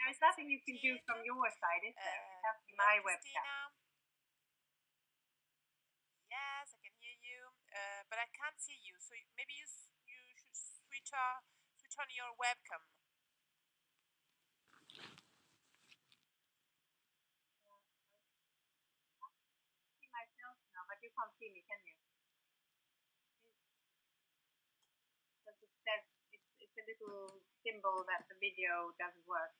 There is nothing you can do from your side, is there? It has to be my webcam. Yes, I can hear you, but I can't see you. So maybe you should switch on your webcam. See myself now, but you can't see me, can you? Because it says it's a little symbol that the video doesn't work.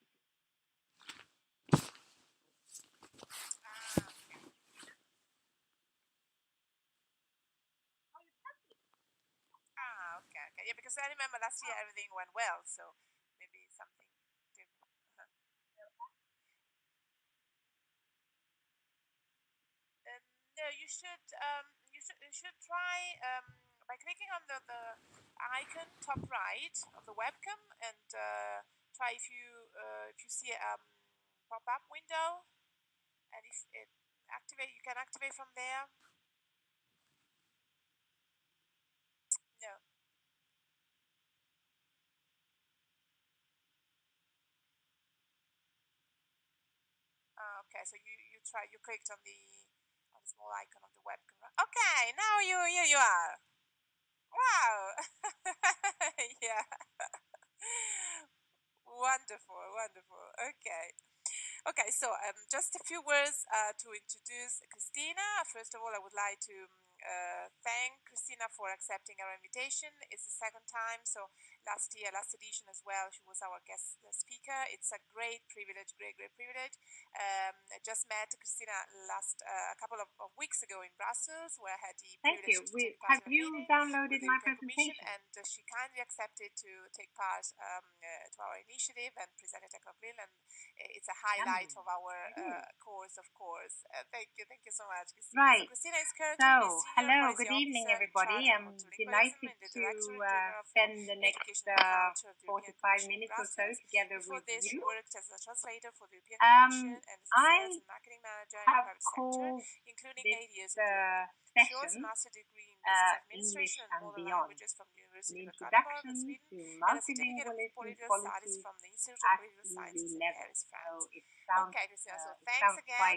Okay. Yeah, because I remember last year everything went well, so maybe something different. No, you should try by clicking on the icon top right of the webcam and try if you see a pop-up window, and if it you can activate from there. No. Okay, so you clicked on the small icon of the webcam. Right? Okay, now you are. Wow. Yeah. Wonderful. Okay, so just a few words to introduce Kristina. First of all, I would like to thank Kristina for accepting our invitation. It's the second time, so last edition as well, she was our guest speaker. It's a great privilege, great privilege. I just met Kristina a couple of weeks ago in Brussels, where I had the privilege to take part Have you downloaded my presentation? And she kindly accepted to take part to our initiative and present at Techno-CLIL, and it's a highlight of our course, of course. Thank you so much, Kristina. Right. So Kristina is currently hello, good evening, everybody. I'm delighted to spend the next 45 minutes or so together with you. Worked as a translator for the European Commission and as a sales and marketing manager in the private sector, including 8 years in Germany. She holds a master's degree in business administration and modern languages from the University of Gothenburg in Sweden, and a certificate of political studies from the Institute of Political Sciences in Paris, France. Okay, Kristina, so thanks again.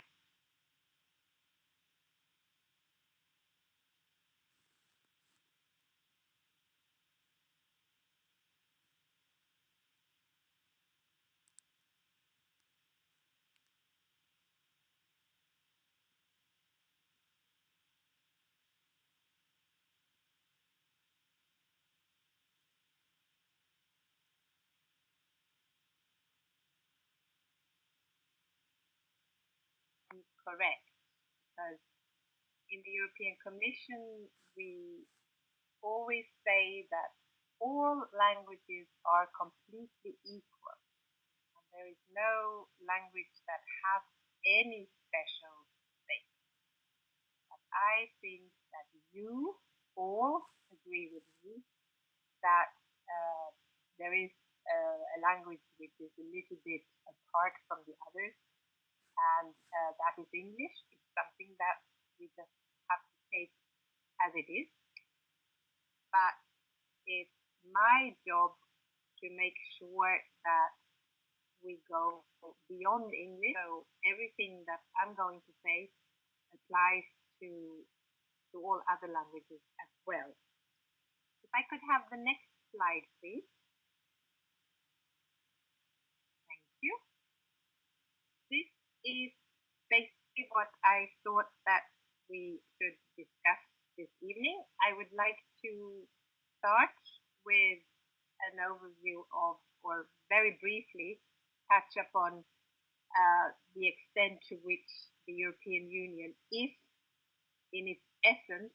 Correct, because in the European Commission we always say that all languages are completely equal, and there is no language that has any special space. But I think that you all agree with me that there is a language which is a little bit apart from the others, and that is English. It's something that we just have to take as it is. But it's my job to make sure that we go beyond English. So everything that I'm going to say applies to all other languages as well. If I could have the next slide, please. Thank you. This is basically what I thought that we should discuss this evening. I would like to start with an overview of, or very briefly, touch upon the extent to which the European Union is, in its essence,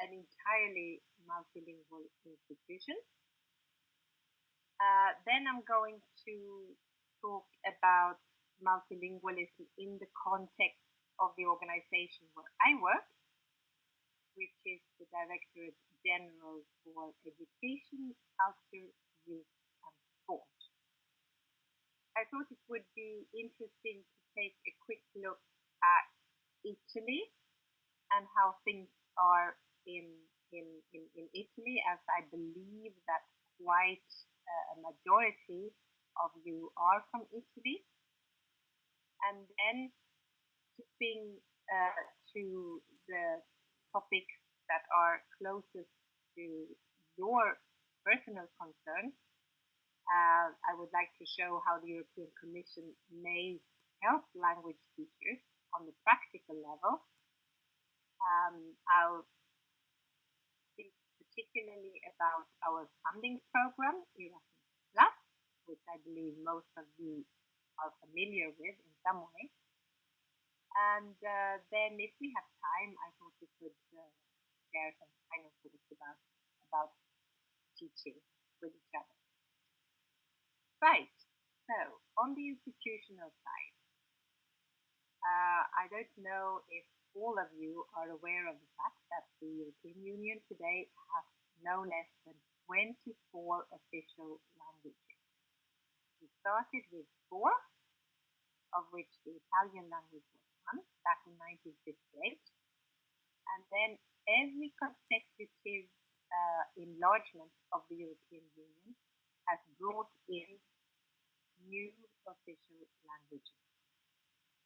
an entirely multilingual institution. Then I'm going to talk about multilingualism in the context of the organization where I work, which is the Directorate General for Education, Culture, Youth and Sport. I thought it would be interesting to take a quick look at Italy and how things are in Italy, as I believe that quite a majority of you are from Italy. And then skipping to the topics that are closest to your personal concern, I would like to show how the European Commission may help language teachers on the practical level. I'll speak particularly about our funding program, Erasmus Plus, which I believe most of you are familiar with in some way. And then if we have time, I thought we could share some final thoughts about teaching with each other. Right, so on the institutional side, I don't know if all of you are aware of the fact that the European Union today has no less than 24 official languages. We started with 4, of which the Italian language was one, back in 1958. And then every consecutive enlargement of the European Union has brought in new official languages.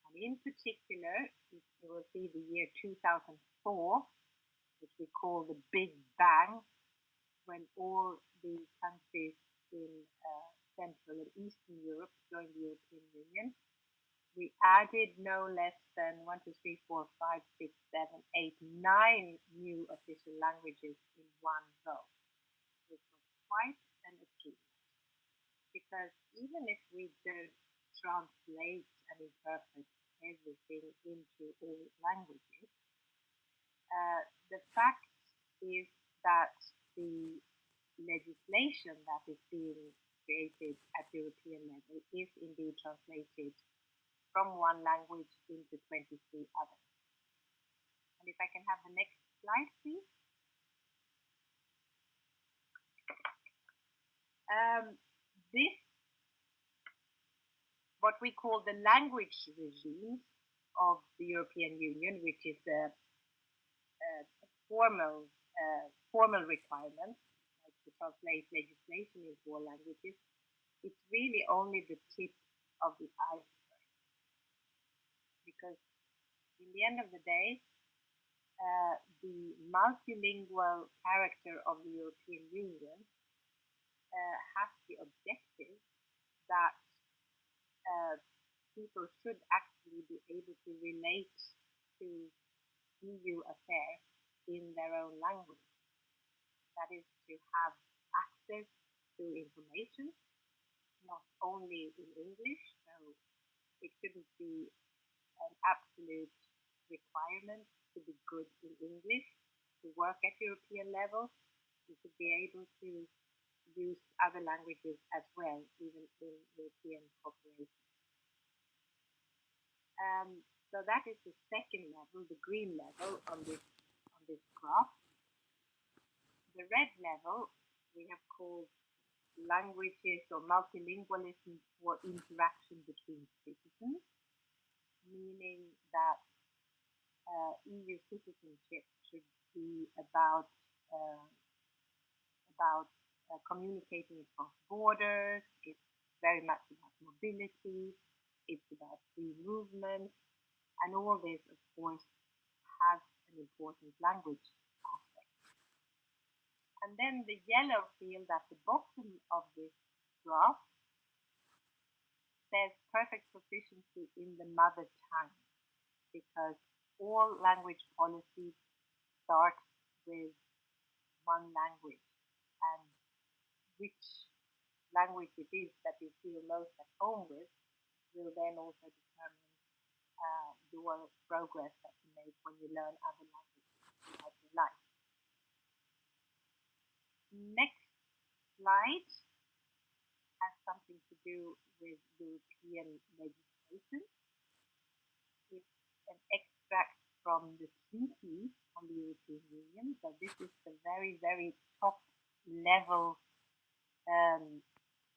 And in particular, you will see the year 2004, which we call the Big Bang, when all the countries in Central and Eastern Europe joined the European Union. We added no less than 1, 2, 3, 4, 5, 6, 7, 8, 9 new official languages in one go, which was quite an achievement. Because even if we don't translate and interpret everything into all languages, the fact is that the legislation that is being created at European level is indeed translated from one language into 23 others. And if I can have the next slide, please. This, what we call the language regime of the European Union, which is a formal requirement, like to translate legislation into all languages, it's really only the tip of the iceberg. Because in the end of the day, the multilingual character of the European Union has the objective that people should actually be able to relate to EU affairs in their own language. That is to have access to information, not only in English, so it shouldn't be an absolute requirement to be good in English to work at European level. You should be able to use other languages as well, even in European corporations. So that is the second level, the green level on this graph. The red level we have called languages or multilingualism for interaction between citizens, meaning that EU citizenship should be about communicating across borders. It's very much about mobility. It's about free movement, and all this, of course, has an important language aspect. And then the yellow field at the bottom of this graph says perfect proficiency in the mother tongue, because all language policies start with one language, and which language it is that you feel most at home with will then also determine your progress that you make when you learn other languages throughout your life. Next slide has something to do with European legislation. It's an extract from the treaty on the European Union. So this is the very, very top level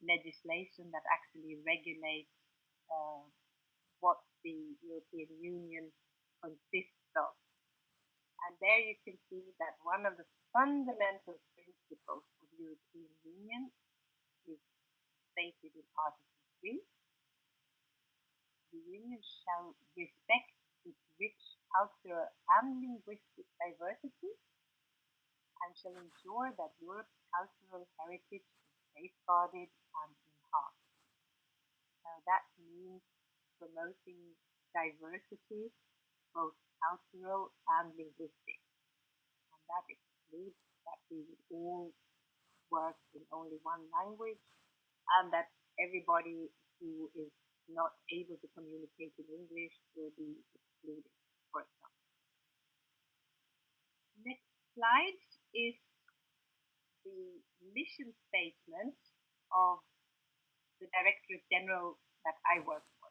legislation that actually regulates what the European Union consists of. And there you can see that one of the fundamental principles of European Union is stated in Article 3. The Union shall respect its rich cultural and linguistic diversity and shall ensure that Europe's cultural heritage is safeguarded and enhanced. So that means promoting diversity, both cultural and linguistic. And that excludes that we would all work in only one language and that everybody who is not able to communicate in English will be excluded, for example. Next slide is the mission statement of the Directorate General that I work for,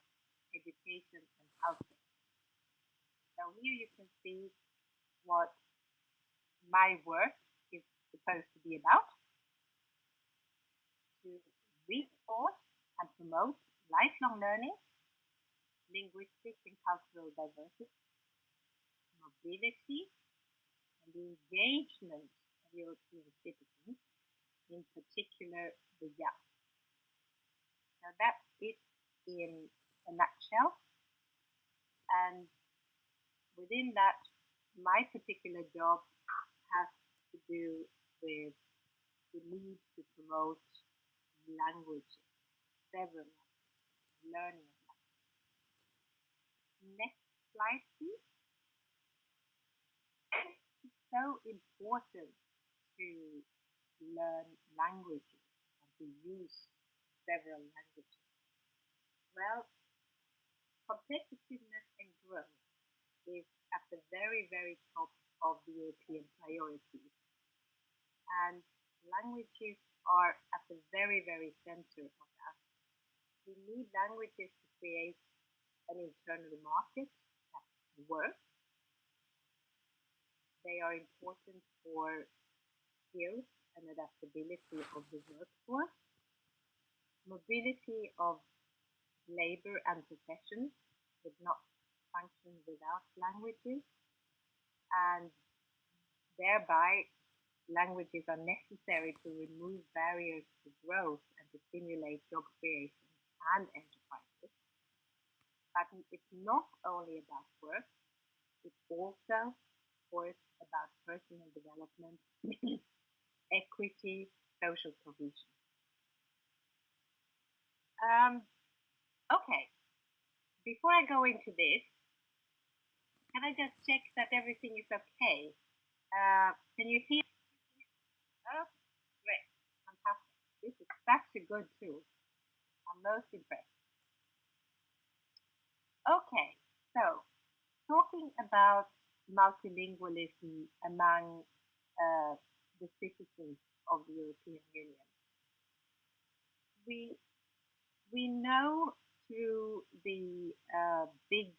Education and Culture. So here you can see what my work is supposed to be about: to reinforce and promote lifelong learning, linguistic and cultural diversity, mobility, and the engagement of European citizens, in particular the young. Now that's it in a nutshell. And within that, my particular job has to do with the need to promote languages, several languages, learning of languages. Next slide, please. It's so important to learn languages and to use several languages. Well, competitiveness and growth is at the very, very top of the European priorities. And languages are at the very, very center of that. We need languages to create an internal market that works. They are important for skills and adaptability of the workforce, mobility of labor and professions would not function without languages, and thereby languages are necessary to remove barriers to growth and to stimulate job creation and enterprises. But it's not only about work, it's also, of course, about personal development, equity, social cohesion. Okay, before I go into this, can I just check that everything is okay? Can you hear? Oh, great, fantastic. This is such a good tool. I'm most impressed. Okay, so talking about multilingualism among the citizens of the European Union, we know through the big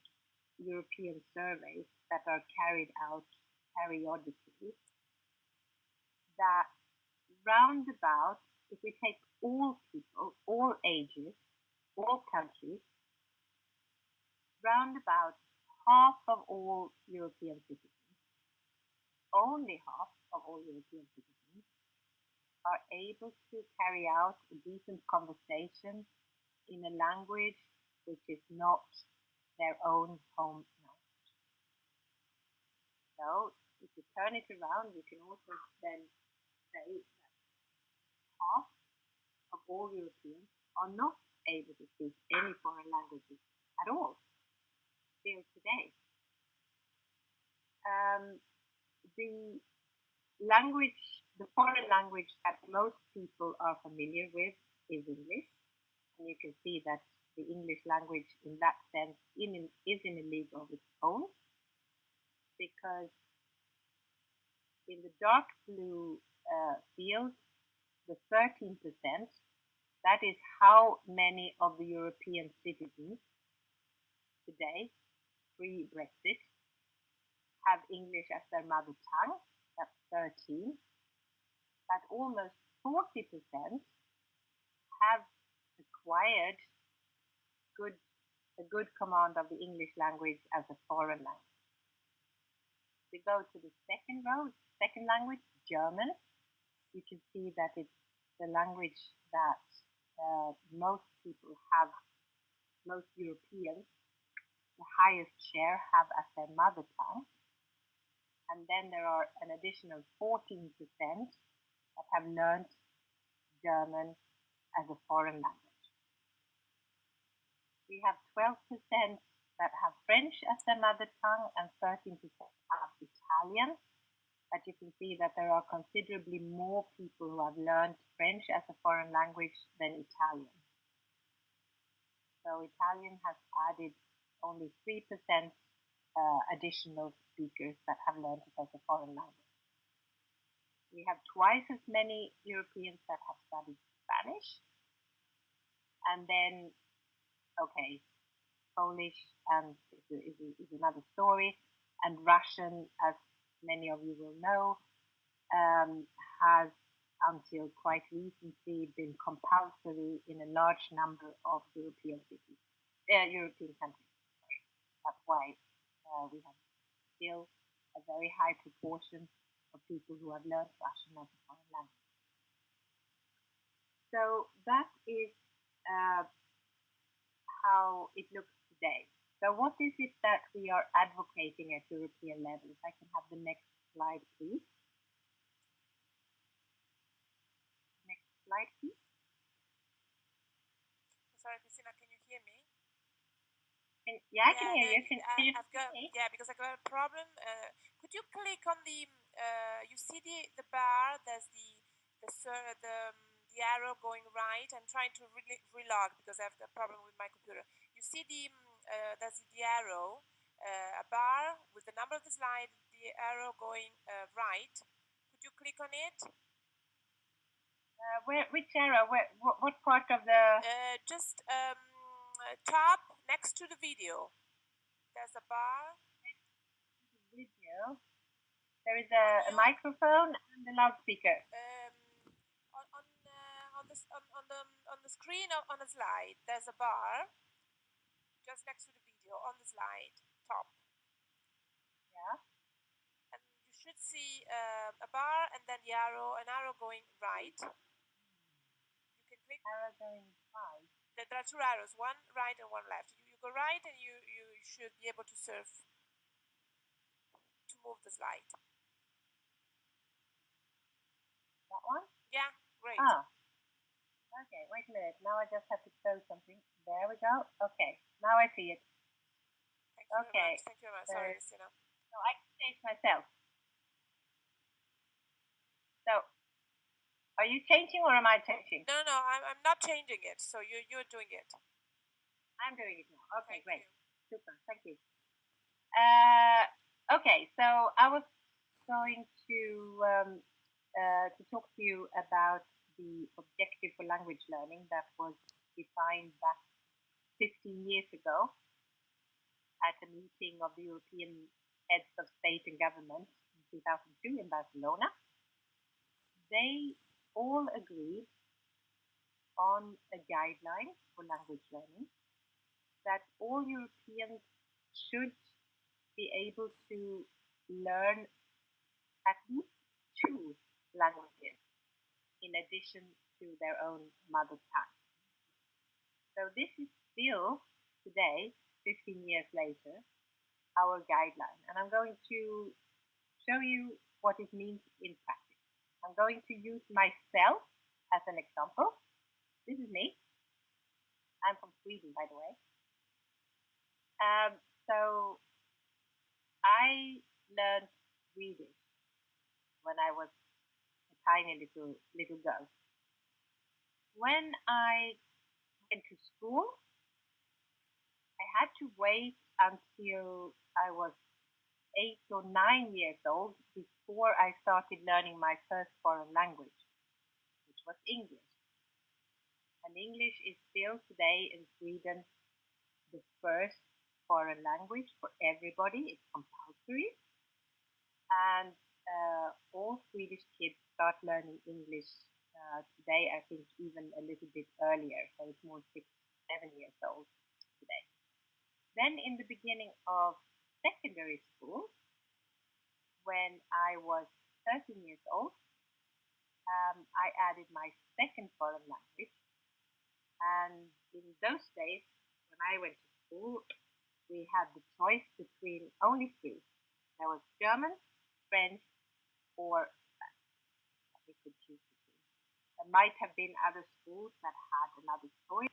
European surveys that are carried out periodically that roundabout, if we take all people, all ages, all countries, roundabout half of all European citizens, only half of all European citizens, are able to carry out a decent conversation in a language which is not their own home language. So if you turn it around, you can also then say that half of all Europeans are not able to speak any foreign languages at all, still today. The language, the foreign language that most people are familiar with is English. And you can see that the English language in that sense is in a league of its own, because in the dark blue field, the 13%, that is how many of the European citizens today, pre-Brexit, have English as their mother tongue. That's 13. But almost 40% have acquired a good command of the English language as a foreign language. We go to the second row, second language, German. you can see that it's the language that most people have, most Europeans, the highest share have as their mother tongue. And then there are an additional 14% that have learned German as a foreign language. We have 12% that have French as their mother tongue and 13% have Italian. But you can see that there are considerably more people who have learned French as a foreign language than Italian. So Italian has added only 3% additional speakers that have learned it as a foreign language. We have twice as many Europeans that have studied Spanish. And then, okay, Polish is another story. And Russian, as many of you will know, has until quite recently been compulsory in a large number of European cities, European countries. Sorry. That's why we have still a very high proportion of people who have learned Russian as a foreign language. So that is how it looks today. So what is it that we are advocating at European level? If I can have the next slide, please. Next slide, please. Sorry, Kristina, can you hear me? I can hear you. Because I got a problem. Could you click on the? You see the bar. There's the arrow going right. I'm trying to relog because I have a problem with my computer. You see there's the arrow, a bar with the number of the slide. The arrow going right. Could you click on it? Which arrow? What part of the? Just top next to the video. There's a bar. Video. There is a microphone and a loudspeaker. On the screen on the slide, there's a bar. Just next to the video on the slide, top. Yeah. And you should see a bar and then an arrow going right. You can click. Arrow going right. There are two arrows, one right and one left. You go right and you should be able to move the slide. That one? Yeah, great. Ah. Okay, wait a minute. Now I just have to close something. There we go. Okay, now I see it. Thank you very much. Thank you very much. Sorry, Kristina. So I can change myself. So, are you changing or am I changing? No, I'm not changing it. So you're doing it. I'm doing it now. Okay, great. Super. Thank you. Okay, so I was going to talk to you about the objective for language learning that was defined back 15 years ago at a meeting of the European heads of state and government in 2002 in Barcelona. They all agreed on a guideline for language learning that all Europeans should be able to learn at least 2 languages in addition to their own mother tongue. So this is still today, 15 years later, our guideline. And I'm going to show you what it means in practice. I'm going to use myself as an example. This is me. I'm from Sweden, by the way. So I learned Swedish when I was a tiny little girl. When I went to school, I had to wait until I was 8 or 9 years old before I started learning my first foreign language, which was English. And English is still today in Sweden the first foreign language for everybody. It's compulsory. And all Swedish kids start learning English today, I think even a little bit earlier. So it's more 6, 7 years old today. Then in the beginning of secondary school, when I was 13 years old, I added my second foreign language. And in those days, when I went to school, we had the choice between only three. There was German, French, or Spanish that we could choose between. There might have been other schools that had another choice.